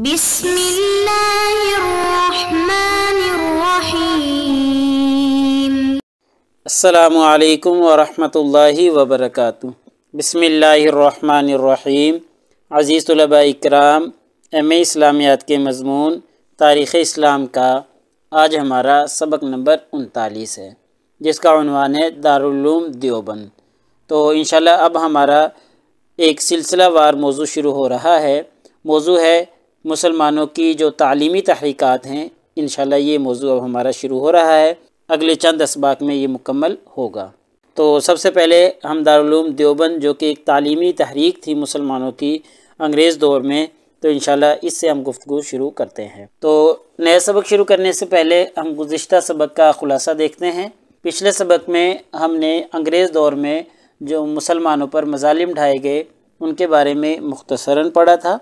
بسم اللہ الرحمن الرحیم۔ السلام علیکم ورحمۃ اللہ وبرکاتہ۔ بسم اللہ الرحمن الرحیم۔ عزیز طلباء اکرام، ایم اے اسلامیات کے مضمون تاریخ اسلام کا آج ہمارا سبق نمبر 39 ہے، جس کا عنوان ہے دارالعلوم دیوبند۔ تو انشاءاللہ اب ہمارا ایک سلسلہ وار موضوع شروع ہو رہا ہے۔ موضوع ہے مسلمانوں کی جو تعلیمی تحریکات ہیں۔ انشاءاللہ یہ موضوع اب ہمارا شروع ہو رہا ہے، اگلے چند اسباق میں یہ مکمل ہوگا۔ تو سب سے پہلے ہم دارالعلوم دیوبند، جو کہ ایک تعلیمی تحریک تھی مسلمانوں کی انگریز دور میں، تو انشاءاللہ اس سے ہم گفتگو شروع کرتے ہیں۔ تو نئے سبق شروع کرنے سے پہلے ہم گزشتہ سبق کا خلاصہ دیکھتے ہیں۔ پچھلے سبق میں ہم نے انگریز دور میں جو مسلمانوں پر مظالم ڈھائے گئے ان کے بارے میں مختصراً پڑھا تھا۔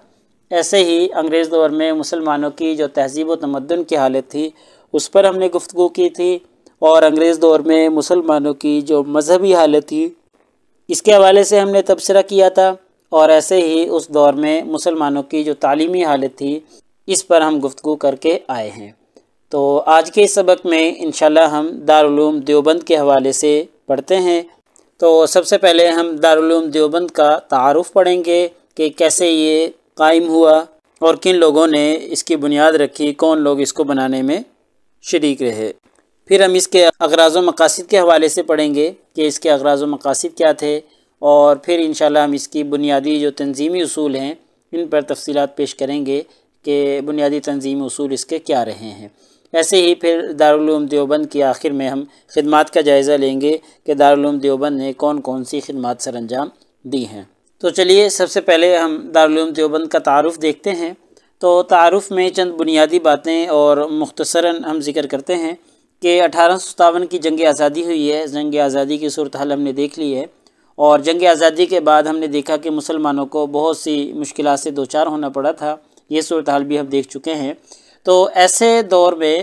ایسے ہی انگریز دور میں مسلمانوں کی جو تہذیب و تمدن کی حالت تھی اس پر ہم نے گفتگو کی تھی، اور انگریز دور میں مسلمانوں کی جو مذہبی حالت تھی اس کے حوالے سے ہم نے تبصرہ کیا تھا، اور ایسے ہی اس دور میں مسلمانوں کی جو تعلیمی حالت تھی اس پر ہم گفتگو کر کے آئے ہیں۔ تو آج کے اس سبق میں انشاءاللہ ہم دارالعلوم دیوبند کے حوالے سے پڑھتے ہیں۔ تو سب سے پہلے ہم دارالعلوم دیوبند کا تعارف پڑھیں گے کہ کیسے یہ قائم ہوا اور کن لوگوں نے اس کی بنیاد رکھی، کون لوگ اس کو بنانے میں شریک رہے۔ پھر ہم اس کے اغراض و مقاصد کے حوالے سے پڑھیں گے کہ اس کے اغراض و مقاصد کیا تھے، اور پھر انشاءاللہ ہم اس کی بنیادی جو تنظیمی اصول ہیں ان پر تفصیلات پیش کریں گے کہ بنیادی تنظیمی اصول اس کے کیا رہے ہیں۔ ایسے ہی پھر دارالعلوم دیوبند کی آخر میں ہم خدمات کا جائزہ لیں گے کہ دارالعلوم دیوبند نے کون کون سی خدمات سر انجام دی ہیں۔ تو چلیے سب سے پہلے ہم دارالعلوم دیوبند کا تعارف دیکھتے ہیں۔ تو تعارف میں چند بنیادی باتیں اور مختصراً ہم ذکر کرتے ہیں کہ 1857 کی جنگ آزادی ہوئی ہے۔ جنگ آزادی کی صورتحال ہم نے دیکھ لی ہے، اور جنگ آزادی کے بعد ہم نے دیکھا کہ مسلمانوں کو بہت سی مشکلات سے دوچار ہونا پڑا تھا، یہ صورتحال بھی ہم دیکھ چکے ہیں۔ تو ایسے دور میں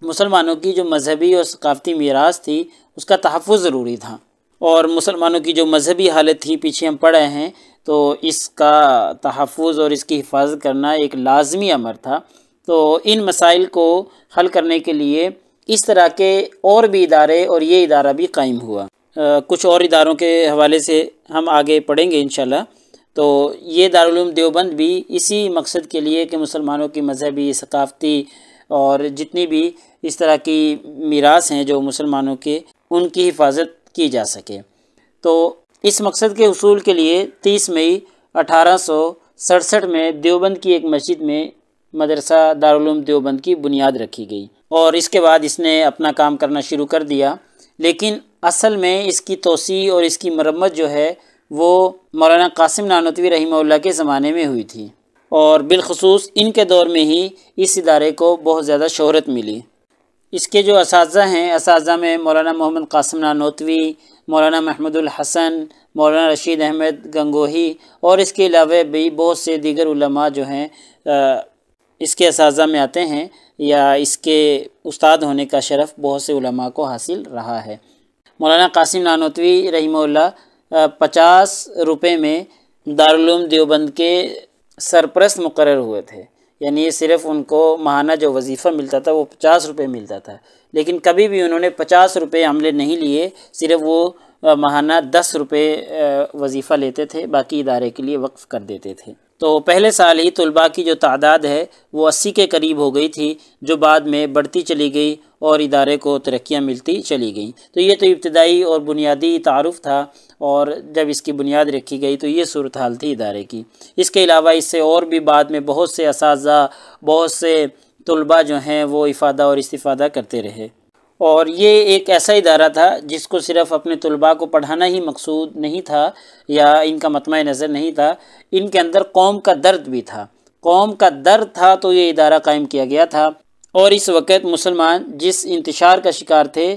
مسلمانوں کی جو مذہبی اور ثقافتی میراث تھی اس کا تحفظ ضروری تھا، اور مسلمانوں کی جو مذہبی حالت تھی پیچھے ہم پڑھ رہے ہیں، تو اس کا تحفظ اور اس کی حفاظت کرنا ایک لازمی امر تھا۔ تو ان مسائل کو حل کرنے کے لیے اس طرح کے اور بھی ادارے اور یہ ادارہ بھی قائم ہوا۔ کچھ اور اداروں کے حوالے سے ہم آگے پڑھیں گے انشاءاللہ۔ تو یہ دارالعلوم دیوبند بھی اسی مقصد کے لیے کہ مسلمانوں کی مذہبی، ثقافتی اور جتنی بھی اس طرح کی میراث ہیں جو مسلمانوں کے، ان کی حفاظت کی جا سکے۔ تو اس مقصد کے حصول کے لیے 30 مئی 1867 میں دیوبند کی ایک مسجد میں مدرسہ دارالعلوم دیوبند کی بنیاد رکھی گئی، اور اس کے بعد اس نے اپنا کام کرنا شروع کر دیا۔ لیکن اصل میں اس کی توسیع اور اس کی مرمت جو ہے وہ مولانا قاسم نانوتوی رحمہ اللہ کے زمانے میں ہوئی تھی، اور بالخصوص ان کے دور میں ہی اس ادارے کو بہت زیادہ شہرت ملی۔ اس کے جو اساتذہ ہیں، اساتذہ میں مولانا محمد قاسم نانوتوی، مولانا محمود الحسن، مولانا رشید احمد گنگوہی، اور اس کے علاوہ بھی بہت سے دیگر علماء جو ہیں اس کے اساتذہ میں آتے ہیں، یا اس کے استاد ہونے کا شرف بہت سے علماء کو حاصل رہا ہے۔ مولانا قاسم نانوتوی رحمہ اللہ 50 روپے میں دارالعلوم دیوبند کے سرپرست مقرر ہوئے تھے، یعنی یہ صرف ان کو ماہانہ جو وظیفہ ملتا تھا وہ 50 روپے ملتا تھا، لیکن کبھی بھی انہوں نے 50 روپے عملے نہیں لیے، صرف وہ ماہانہ 10 روپے وظیفہ لیتے تھے، باقی ادارے کے لیے وقف کر دیتے تھے۔ تو پہلے سال ہی طلباء کی جو تعداد ہے وہ 80 کے قریب ہو گئی تھی، جو بعد میں بڑھتی چلی گئی اور ادارے کو ترقیاں ملتی چلی گئیں۔ تو یہ تو ابتدائی اور بنیادی تعارف تھا، اور جب اس کی بنیاد رکھی گئی تو یہ صورتحال تھی ادارے کی۔ اس کے علاوہ اس سے اور بھی بعد میں بہت سے اساتذہ، بہت سے طلباء جو ہیں وہ افادہ اور استفادہ کرتے رہے، اور یہ ایک ایسا ادارہ تھا جس کو صرف اپنے طلباء کو پڑھانا ہی مقصود نہیں تھا یا ان کا مطمع نظر نہیں تھا، ان کے اندر قوم کا درد بھی تھا۔ قوم کا درد تھا تو یہ ادارہ قائم کیا گیا تھا، اور اس وقت مسلمان جس انتشار کا شکار تھے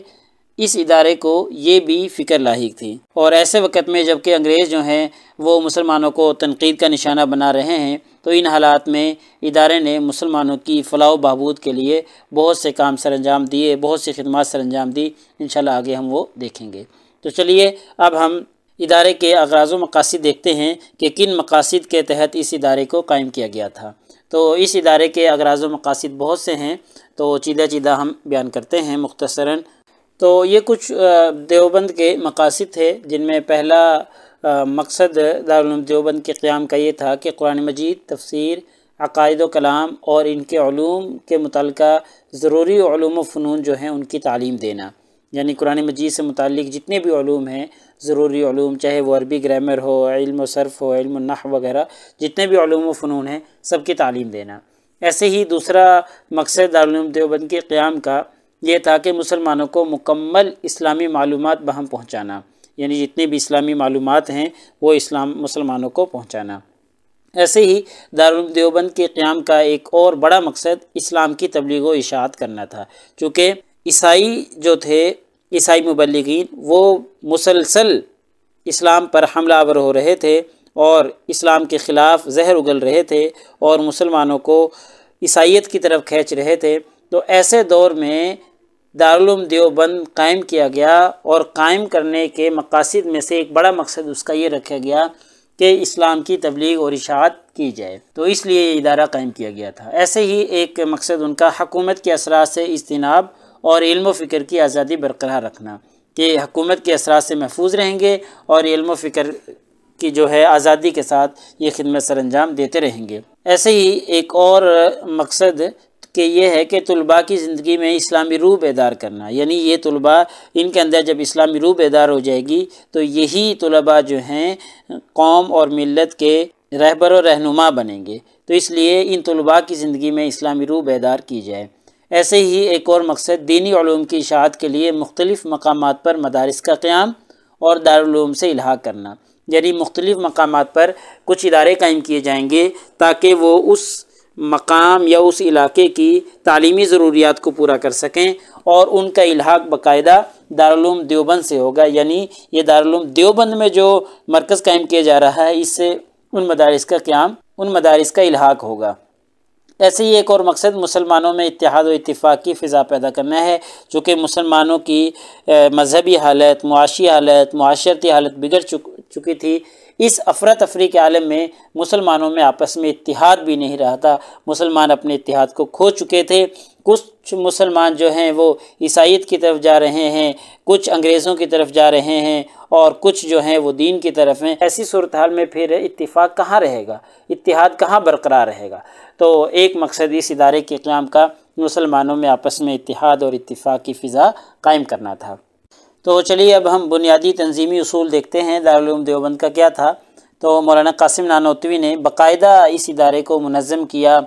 اس ادارے کو یہ بھی فکر لاحق تھی، اور ایسے وقت میں جب کہ انگریز جو ہیں وہ مسلمانوں کو تنقید کا نشانہ بنا رہے ہیں، تو ان حالات میں ادارے نے مسلمانوں کی فلاح و بہبود کے لیے بہت سے کام سر انجام دیے، بہت سی خدمات سر انجام دی۔ انشاءاللہ آگے ہم وہ دیکھیں گے۔ تو چلیے اب ہم ادارے کے اغراض و مقاصد دیکھتے ہیں کہ کن مقاصد کے تحت اس ادارے کو قائم کیا گیا تھا۔ تو اس ادارے کے اغراض و مقاصد بہت سے ہیں، تو چیدہ چیدہ ہم بیان کرتے ہیں مختصراً۔ تو یہ کچھ دیوبند کے مقاصد تھے، جن میں پہلا مقصد دارالعلوم دیوبند کے قیام کا یہ تھا کہ قرآن مجید، تفسیر، عقائد و کلام اور ان کے علوم کے متعلقہ ضروری علوم و فنون جو ہیں ان کی تعلیم دینا، یعنی قرآن مجید سے متعلق جتنے بھی علوم ہیں، ضروری علوم، چاہے وہ عربی گرامر ہو، علم و صرف ہو، علم النحو وغیرہ، جتنے بھی علوم و فنون ہیں سب کی تعلیم دینا۔ ایسے ہی دوسرا مقصد دارالعلوم دیوبند کے قیام کا یہ تھا کہ مسلمانوں کو مکمل اسلامی معلومات بہم پہنچانا، یعنی جتنی بھی اسلامی معلومات ہیں وہ مسلمانوں کو پہنچانا۔ ایسے ہی دارالعلوم دیوبند کے قیام کا ایک اور بڑا مقصد اسلام کی تبلیغ و اشاعت کرنا تھا، چونکہ عیسائی جو تھے، عیسائی مبلغین، وہ مسلسل اسلام پر حملہ آور ہو رہے تھے اور اسلام کے خلاف زہر اگل رہے تھے اور مسلمانوں کو عیسائیت کی طرف کھینچ رہے تھے۔ تو ایسے دور میں دارالعلوم دیوبند قائم کیا گیا، اور قائم کرنے کے مقاصد میں سے ایک بڑا مقصد اس کا یہ رکھا گیا کہ اسلام کی تبلیغ اور اشاعت کی جائے، تو اس لیے یہ ادارہ قائم کیا گیا تھا۔ ایسے ہی ایک مقصد ان کا حکومت کے اثرات سے اجتناب اور علم و فکر کی آزادی برقرار رکھنا، کہ حکومت کے اثرات سے محفوظ رہیں گے اور علم و فکر کی جو ہے آزادی کے ساتھ یہ خدمت سر انجام دیتے رہیں گے۔ ایسے ہی ایک اور مقصد کہ یہ ہے کہ طلباء کی زندگی میں اسلامی روح بیدار کرنا، یعنی یہ طلباء، ان کے اندر جب اسلامی روح بیدار ہو جائے گی تو یہی طلباء جو ہیں قوم اور ملت کے رہبر و رہنما بنیں گے، تو اس لیے ان طلباء کی زندگی میں اسلامی روح بیدار کی جائے۔ ایسے ہی ایک اور مقصد دینی علوم کی اشاعت کے لیے مختلف مقامات پر مدارس کا قیام اور دارالعلوم سے الحاق کرنا، یعنی مختلف مقامات پر کچھ ادارے قائم کیے جائیں گے تاکہ وہ اس مقام یا اس علاقے کی تعلیمی ضروریات کو پورا کر سکیں، اور ان کا الحاق باقاعدہ دارالعلوم دیوبند سے ہوگا، یعنی یہ دارالعلوم دیوبند میں جو مرکز قائم کیا جا رہا ہے اس سے ان مدارس کا قیام، ان مدارس کا الحاق ہوگا۔ ایسے ہی ایک اور مقصد مسلمانوں میں اتحاد و اتفاق کی فضا پیدا کرنا ہے، چونکہ مسلمانوں کی مذہبی حالت، معاشی حالت، معاشرتی حالت بگڑ چکی تھی۔ اس افراتفری کے عالم میں مسلمانوں میں آپس میں اتحاد بھی نہیں رہا تھا، مسلمان اپنے اتحاد کو کھو چکے تھے۔ کچھ مسلمان جو ہیں وہ عیسائیت کی طرف جا رہے ہیں، کچھ انگریزوں کی طرف جا رہے ہیں، اور کچھ جو ہیں وہ دین کی طرف ہیں۔ ایسی صورتحال میں پھر اتفاق کہاں رہے گا، اتحاد کہاں برقرار رہے گا؟ تو ایک مقصد اس ادارے کے قیام کا مسلمانوں میں آپس میں اتحاد اور اتفاق کی فضا قائم کرنا تھا۔ تو چلیے اب ہم بنیادی تنظیمی اصول دیکھتے ہیں دارالعلوم دیوبند کا کیا تھا۔ تو مولانا قاسم نانوتوی نے باقاعدہ اس ادارے کو منظم کیا،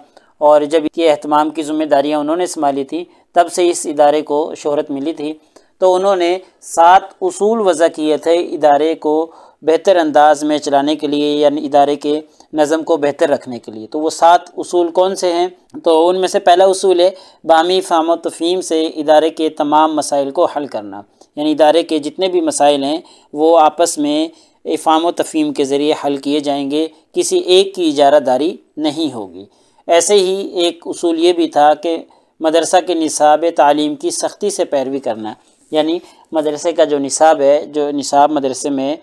اور جب یہ اہتمام کی ذمہ داریاں انہوں نے سنبھالی تھیں تب سے اس ادارے کو شہرت ملی تھی۔ تو انہوں نے 7 اصول وضع کیے تھے ادارے کو بہتر انداز میں چلانے کے لیے، یعنی ادارے کے نظم کو بہتر رکھنے کے لیے۔ تو وہ 7 اصول کون سے ہیں؟ تو ان میں سے پہلا اصول ہے باہمی فہم و تفہیم سے ادارے کے تمام مسائل کو حل کرنا، یعنی ادارے کے جتنے بھی مسائل ہیں وہ آپس میں فہم و تفہیم کے ذریعے حل کیے جائیں گے، کسی ایک کی اجارہ داری نہیں ہوگی۔ ایسے ہی ایک اصول یہ بھی تھا کہ مدرسہ کے نصاب تعلیم کی سختی سے پیروی کرنا، یعنی مدرسے کا جو نصاب ہے، جو نصاب مدرسے میں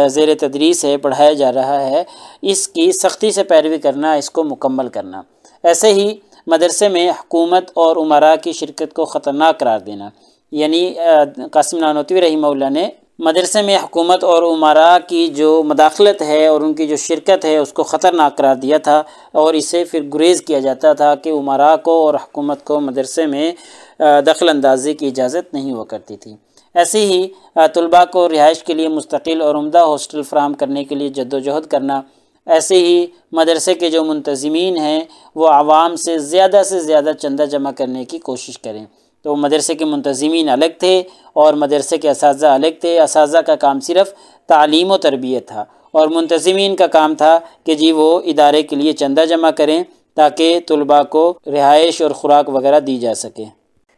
زیر تدریس ہے، پڑھایا جا رہا ہے، اس کی سختی سے پیروی کرنا، اس کو مکمل کرنا۔ ایسے ہی مدرسے میں حکومت اور امراء کی شرکت کو خطرناک قرار دینا، یعنی قاسم نانوتوی رحمہ اللہ نے مدرسے میں حکومت اور امراء کی جو مداخلت ہے اور ان کی جو شرکت ہے اس کو خطرناک قرار دیا تھا، اور اسے پھر گریز کیا جاتا تھا کہ امراء کو اور حکومت کو مدرسے میں دخل اندازی کی اجازت نہیں ہوا کرتی تھی۔ ایسے ہی طلباء کو رہائش کے لیے مستقل اور عمدہ ہاسٹل فراہم کرنے کے لیے جد و جہد کرنا۔ ایسے ہی مدرسے کے جو منتظمین ہیں وہ عوام سے زیادہ چندہ جمع کرنے کی کوشش کریں۔ تو مدرسے کے منتظمین الگ تھے اور مدرسے کے اساتذہ الگ تھے۔ اساتذہ کا کام صرف تعلیم و تربیت تھا، اور منتظمین کا کام تھا کہ جی وہ ادارے کے لیے چندہ جمع کریں تاکہ طلباء کو رہائش اور خوراک وغیرہ دی جا سکے۔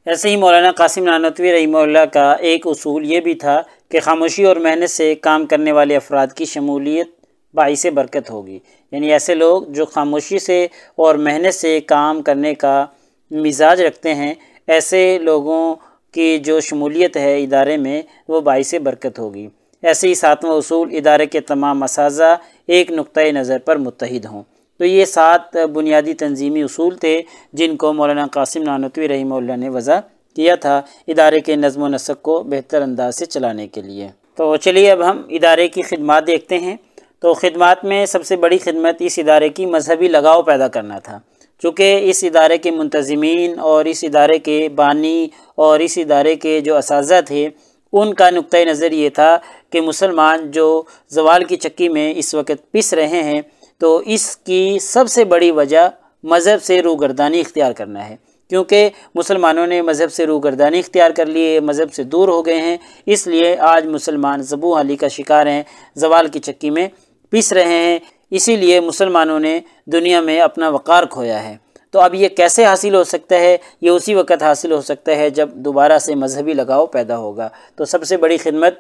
ایسے ہی مولانا قاسم نانوتوی رحمہ اللہ کا ایک اصول یہ بھی تھا کہ خاموشی اور محنت سے کام کرنے والے افراد کی شمولیت باعث برکت ہوگی، یعنی ایسے لوگ جو خاموشی سے اور محنت سے کام کرنے کا مزاج رکھتے ہیں، ایسے لوگوں کی جو شمولیت ہے ادارے میں وہ باعث برکت ہوگی۔ ایسے ہی 7واں اصول ادارے کے تمام اساتذہ ایک نقطۂ نظر پر متحد ہوں، تو یہ 7 بنیادی تنظیمی اصول تھے جن کو مولانا قاسم نانوتوی رحمہ اللہ نے وضع کیا تھا ادارے کے نظم و نسق کو بہتر انداز سے چلانے کے لیے۔ تو چلیے اب ہم ادارے کی خدمات دیکھتے ہیں۔ تو خدمات میں سب سے بڑی خدمت اس ادارے کی مذہبی لگاؤ پیدا کرنا تھا، چونکہ اس ادارے کے منتظمین اور اس ادارے کے بانی اور اس ادارے کے جو اساتذہ تھے ان کا نقطۂ نظر یہ تھا کہ مسلمان جو زوال کی چکی میں اس وقت پس رہے ہیں تو اس کی سب سے بڑی وجہ مذہب سے روگردانی اختیار کرنا ہے، کیونکہ مسلمانوں نے مذہب سے روگردانی اختیار کر لی ہے، مذہب سے دور ہو گئے ہیں، اس لیے آج مسلمان ذبح حالی کا شکار ہیں، زوال کی چکی میں پس رہے ہیں، اسی لیے مسلمانوں نے دنیا میں اپنا وقار کھویا ہے۔ تو اب یہ کیسے حاصل ہو سکتا ہے؟ یہ اسی وقت حاصل ہو سکتا ہے جب دوبارہ سے مذہبی لگاؤ پیدا ہوگا۔ تو سب سے بڑی خدمت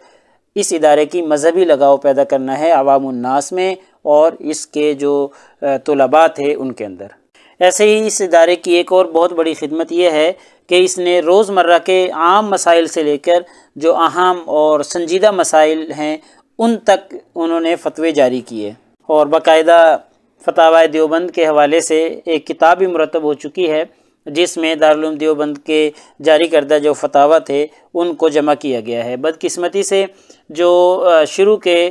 اس ادارے کی مذہبی لگاؤ پیدا کرنا ہے عوام الناس میں اور اس کے جو طلباء تھے ان کے اندر۔ ایسے ہی اس ادارے کی ایک اور بہت بڑی خدمت یہ ہے کہ اس نے روزمرہ کے عام مسائل سے لے کر جو اہم اور سنجیدہ مسائل ہیں ان تک انہوں نے فتوے جاری کیے، اور باقاعدہ فتاوی دیوبند کے حوالے سے ایک کتاب بھی مرتب ہو چکی ہے جس میں دارالعلوم دیوبند کے جاری کردہ جو فتاوی تھے ان کو جمع کیا گیا ہے۔ بدقسمتی سے جو شروع کے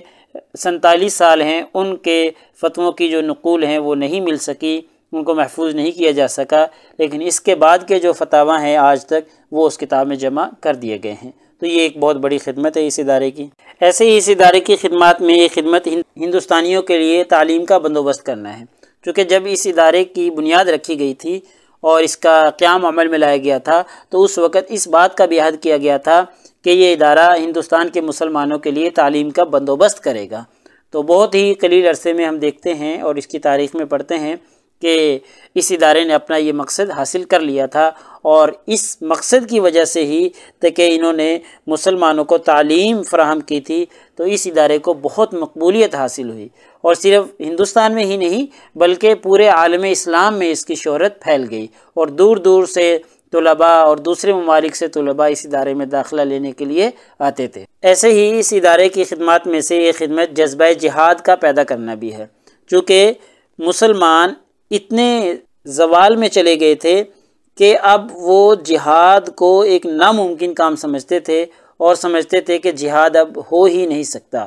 47 سال ہیں ان کے فتووں کی جو نقول ہیں وہ نہیں مل سکی، ان کو محفوظ نہیں کیا جا سکا، لیکن اس کے بعد کے جو فتاوی ہیں آج تک وہ اس کتاب میں جمع کر دیے گئے ہیں۔ تو یہ ایک بہت بڑی خدمت ہے اس ادارے کی۔ ایسے ہی اس ادارے کی خدمات میں یہ خدمت ہندوستانیوں کے لیے تعلیم کا بندوبست کرنا ہے، چونکہ جب اس ادارے کی بنیاد رکھی گئی تھی اور اس کا قیام عمل میں لایا گیا تھا تو اس وقت اس بات کا بھی عہد کیا گیا تھا کہ یہ ادارہ ہندوستان کے مسلمانوں کے لیے تعلیم کا بندوبست کرے گا۔ تو بہت ہی قلیل عرصے میں ہم دیکھتے ہیں اور اس کی تاریخ میں پڑھتے ہیں کہ اس ادارے نے اپنا یہ مقصد حاصل کر لیا تھا، اور اس مقصد کی وجہ سے ہی کہ انہوں نے مسلمانوں کو تعلیم فراہم کی تھی تو اس ادارے کو بہت مقبولیت حاصل ہوئی، اور صرف ہندوستان میں ہی نہیں بلکہ پورے عالم اسلام میں اس کی شہرت پھیل گئی، اور دور دور سے طلباء اور دوسرے ممالک سے طلباء اس ادارے میں داخلہ لینے کے لیے آتے تھے۔ ایسے ہی اس ادارے کی خدمات میں سے یہ خدمت جذبہ جہاد کا پیدا کرنا بھی ہے، چونکہ مسلمان اتنے زوال میں چلے گئے تھے کہ اب وہ جہاد کو ایک ناممکن کام سمجھتے تھے اور سمجھتے تھے کہ جہاد اب ہو ہی نہیں سکتا۔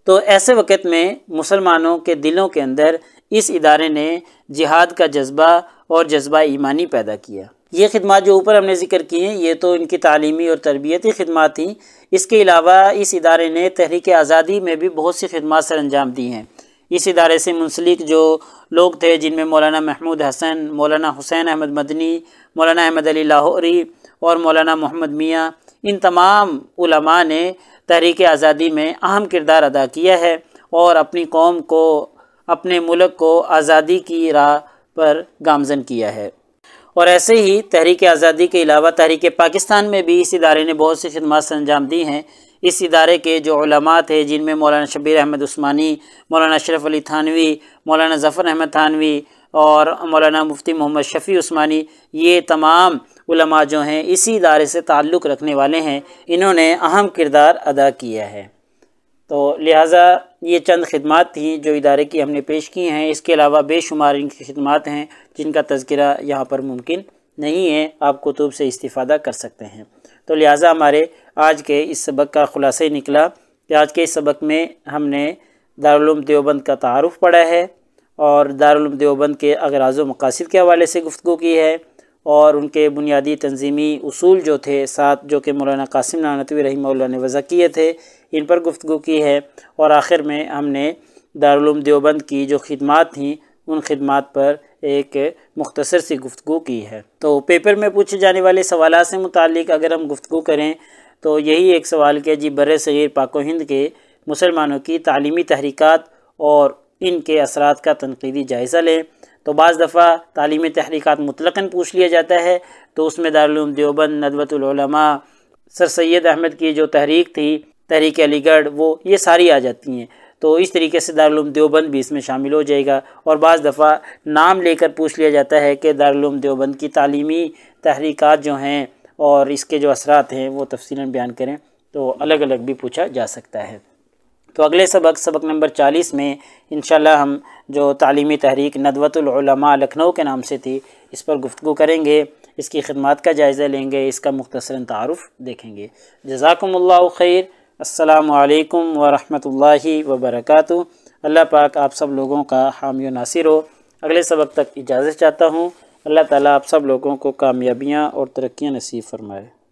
تو ایسے وقت میں مسلمانوں کے دلوں کے اندر اس ادارے نے جہاد کا جذبہ اور جذبہ ایمانی پیدا کیا۔ یہ خدمات جو اوپر ہم نے ذکر کی ہیں یہ تو ان کی تعلیمی اور تربیتی خدمات تھیں، اس کے علاوہ اس ادارے نے تحریک آزادی میں بھی بہت سی خدمات سر انجام دی ہیں۔ اس ادارے سے منسلک جو لوگ تھے جن میں مولانا محمود حسن، مولانا حسین احمد مدنی، مولانا احمد علی لاہوری اور مولانا محمد میاں، ان تمام علماء نے تحریک آزادی میں اہم کردار ادا کیا ہے اور اپنی قوم کو، اپنے ملک کو آزادی کی راہ پر گامزن کیا ہے۔ اور ایسے ہی تحریک آزادی کے علاوہ تحریک پاکستان میں بھی اس ادارے نے بہت سی خدمات سر انجام دی ہیں۔ اس ادارے کے جو علماء تھے جن میں مولانا شبیر احمد عثمانی، مولانا اشرف علی تھانوی، مولانا ظفر احمد تھانوی اور مولانا مفتی محمد شفیع عثمانی، یہ تمام علماء جو ہیں اسی ادارے سے تعلق رکھنے والے ہیں، انہوں نے اہم کردار ادا کیا ہے۔ تو لہٰذا یہ چند خدمات تھیں جو ادارے کی ہم نے پیش کی ہیں، اس کے علاوہ بے شمار ان کی خدمات ہیں جن کا تذکرہ یہاں پر ممکن نہیں ہے، آپ کتب سے استفادہ کر سکتے ہیں۔ تو لہٰذا ہمارے آج کے اس سبق کا خلاصہ نکلا کہ آج کے اس سبق میں ہم نے دارالعلوم دیوبند کا تعارف پڑھا ہے اور دارالعلوم دیوبند کے اغراض و مقاصد کے حوالے سے گفتگو کی ہے، اور ان کے بنیادی تنظیمی اصول جو تھے 7 جو کہ مولانا قاسم نانوتوی رحمہ اللہ نے وضع کیے تھے ان پر گفتگو کی ہے، اور آخر میں ہم نے دارالعلوم دیوبند کی جو خدمات تھیں ان خدمات پر ایک مختصر سی گفتگو کی ہے۔ تو پیپر میں پوچھے جانے والے سوالات سے متعلق اگر ہم گفتگو کریں تو یہی ایک سوال کہ جی بر صغیر پاک و ہند کے مسلمانوں کی تعلیمی تحریکات اور ان کے اثرات کا تنقیدی جائزہ لیں۔ تو بعض دفعہ تعلیمی تحریکات مطلقاً پوچھ لیا جاتا ہے تو اس میں دارالعلوم دیوبند، ندوۃ العلماء، سر سید احمد کی جو تحریک تھی تحریک علی گڑھ، وہ یہ ساری آ جاتی ہیں۔ تو اس طریقے سے دارالعلوم دیوبند بھی اس میں شامل ہو جائے گا، اور بعض دفعہ نام لے کر پوچھ لیا جاتا ہے کہ دارالعلوم دیوبند کی تعلیمی تحریکات جو ہیں اور اس کے جو اثرات ہیں وہ تفصیلاً بیان کریں، تو الگ الگ بھی پوچھا جا سکتا ہے۔ تو اگلے سبق نمبر 40 میں انشاءاللہ ہم جو تعلیمی تحریک ندوۃ العلماء لکھنؤ کے نام سے تھی اس پر گفتگو کریں گے، اس کی خدمات کا جائزہ لیں گے، اس کا مختصراً تعارف دیکھیں گے۔ جزاکم اللہ خیر۔ السلام علیکم ورحمۃ اللہ وبرکاتہ۔ اللہ پاک آپ سب لوگوں کا حامی و ناصر ہو۔ اگلے سبق تک اجازت چاہتا ہوں۔ اللہ تعالیٰ آپ سب لوگوں کو کامیابیاں اور ترقیاں نصیب فرمائے۔